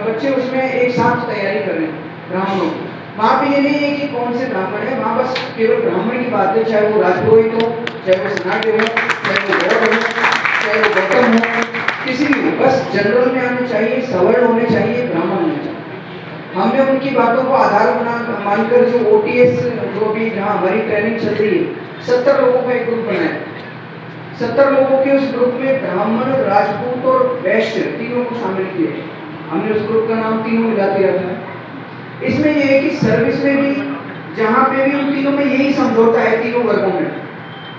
बच्चे उसमें एक साथ तैयारी कर रहे हैं ब्राह्मणों की। वहाँ पे ये नहीं है कि कौन से ब्राह्मण है, वहाँ बस केवल ब्राह्मण की बात है, चाहे वो राजपुरोहित हो, चाहे वो सनाट्य हो, चाहे वो बौद्ध हो, चाहे वो गौतम हो, किसी भी हो, बस जनरल में आने चाहिए, सवर्ण होने चाहिए, ब्राह्मण होने चाहिए। हमने उनकी बातों को आधार बना मानकर जो OTS जो भी जहाँ हमारी ट्रेनिंग चल रही है, 70 लोगों का एक ग्रुप बनाया। 70 लोगों के उस ग्रुप में ब्राह्मण, राजपूत और वैश्य तीनों को शामिल किए। हमने उस ग्रुप का नाम तीनों मिलाती रखा है। इसमें यह है कि सर्विस में भी जहाँ पे भी उन तीनों में यही समझौता है तीनों वर्गों में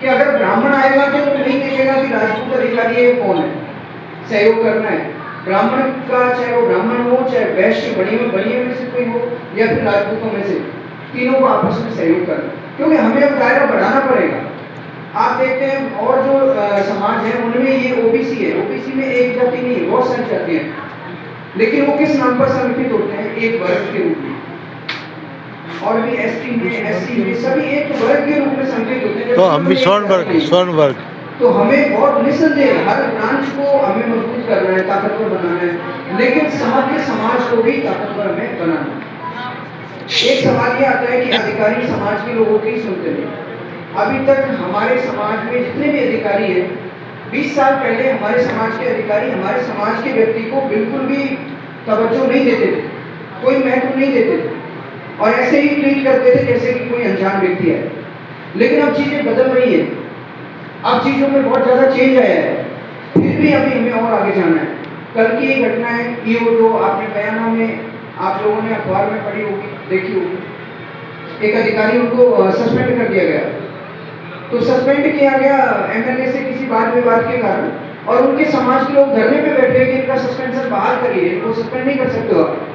कि अगर ब्राह्मण आएगा तो वो नहीं देखेगा कि राजपूत अधिकारी है कौन है, सहयोग करना है ब्राह्मण का, चाहे वो ब्राह्मण हो, चाहे वैश्य बढ़िया में से कोई हो या फिर राजपूतों में से, तीनों को आपस में सहयोग करना, क्योंकि हमें अब दायरा बढ़ाना पड़ेगा। आप देखते हैं और जो समाज है उनमें ये OBC है, OBC में एक जाति नहीं है, बहुत सारी जातियां हैं, लेकिन वो किस नाम पर संगठित होते हैं, एक वर्ग के रूप में। और भी ST में, SC में सभी एक वर्ग के रूप में संगठित होते हैं। तो हम भी स्वर्ण वर्ग। तो हमें बहुत निस्संदेह हर ब्रांच को हमें मजबूत करना है, ताकतवर बनाना है, लेकिन समग्र समाज को भी ताकतवर हमें बनाना है। एक सवाल ये आता है कि अधिकारी समाज के लोगों की सुनते नहीं। अभी तक हमारे समाज में जितने भी अधिकारी हैं, 20 साल पहले हमारे समाज के अधिकारी हमारे समाज के व्यक्ति को बिल्कुल भी तवज्जो नहीं देते थे, कोई महत्व नहीं देते थे और ऐसे ही ट्रीट करते थे जैसे कि कोई अनजान व्यक्ति है। लेकिन अब चीजें बदल रही है, अब चीजों में बहुत ज्यादा चेंज आया है, फिर भी अभी हमें और आगे जाना है। कल की एक घटना है, ये जो आपने बयानों में आप लोगों ने अखबार में पढ़ी होगी, देखी होगी, एक अधिकारी उनको सस्पेंड कर दिया गया। तो सस्पेंड किया गया MLA से किसी वाद विवाद के कारण, और उनके समाज के लोग धरने पे बैठे कि इनका सस्पेंशन बहाल करिए, इनको सस्पेंड नहीं कर सकते हो आप।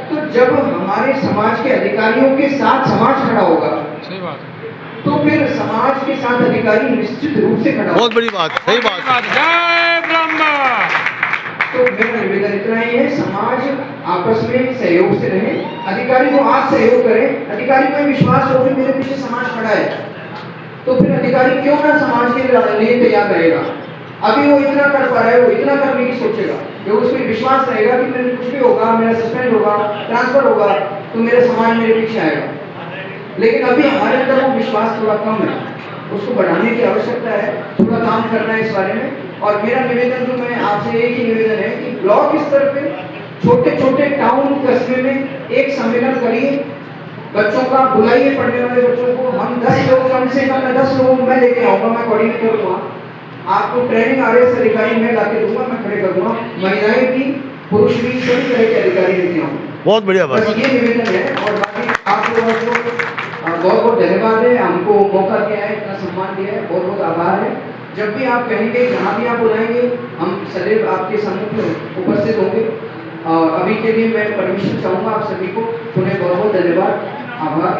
तो जब हमारे समाज के अधिकारियों के साथ समाज खड़ा होगा, सही बात, तो फिर समाज के साथ अधिकारी निश्चित रूप से खड़ा, बहुत बड़ी बात, सही बात। जय ब्रह्मा। तो मेरा निवेदन इतना ही है, समाज आपस में सहयोग से रहे, अधिकारी को आज सहयोग करे, अधिकारी को विश्वास हो कि मेरे पीछे समाज खड़ा है, तो फिर अधिकारी क्यों ना समाज के लिए तैयार रहेगा। अभी वो इतना कर पा रहा है, वो इतना करने की सोचेगा, जो उसमें विश्वास रहेगा कि मेरे कुछ भी होगा, मेरा सस्पेंड होगा, ट्रांसफर होगा, तो मेरे समाज मेरे पीछे आएगा। लेकिन अभी हमारे अंदर वो विश्वास थोड़ा कम है, उसको बढ़ाने की आवश्यकता है, थोड़ा काम करना है इस बारे में। और मेरा निवेदन जो मैं आपसे एक ही निवेदन है कि ब्लॉक स्तर पे छोटे छोटे टाउन कस्बे में एक सम्मेलन करिए, बच्चों का बुलाइए, पढ़ने वाले बच्चों को, हम 10 लोग कम से कम 10 लोगों को मैं लेके आऊँगा, मैं कोऑर्डिनेट करूँगा, आपको ट्रेनिंग RS अधिकारी मैं लाके दूंगा, मैं खड़े करूँगा, महिलाएं भी पुरुष भी सभी तरह के अधिकारी लेके आऊँगा। बहुत बढ़िया बात, बस ये निवेदन है। और बाकी आप लोगों को बहुत बहुत धन्यवाद है, हमको मौका दिया है, इतना सम्मान दिया है, बहुत बहुत आभार है। जब भी आप कहेंगे, जहाँ भी आप बुलाएंगे, हम सदैव आपके सम्मुख में उपस्थित होंगे। अभी के लिए मैं परमिशन चाहूँगा आप सभी को, पुनः बहुत बहुत धन्यवाद, आभार।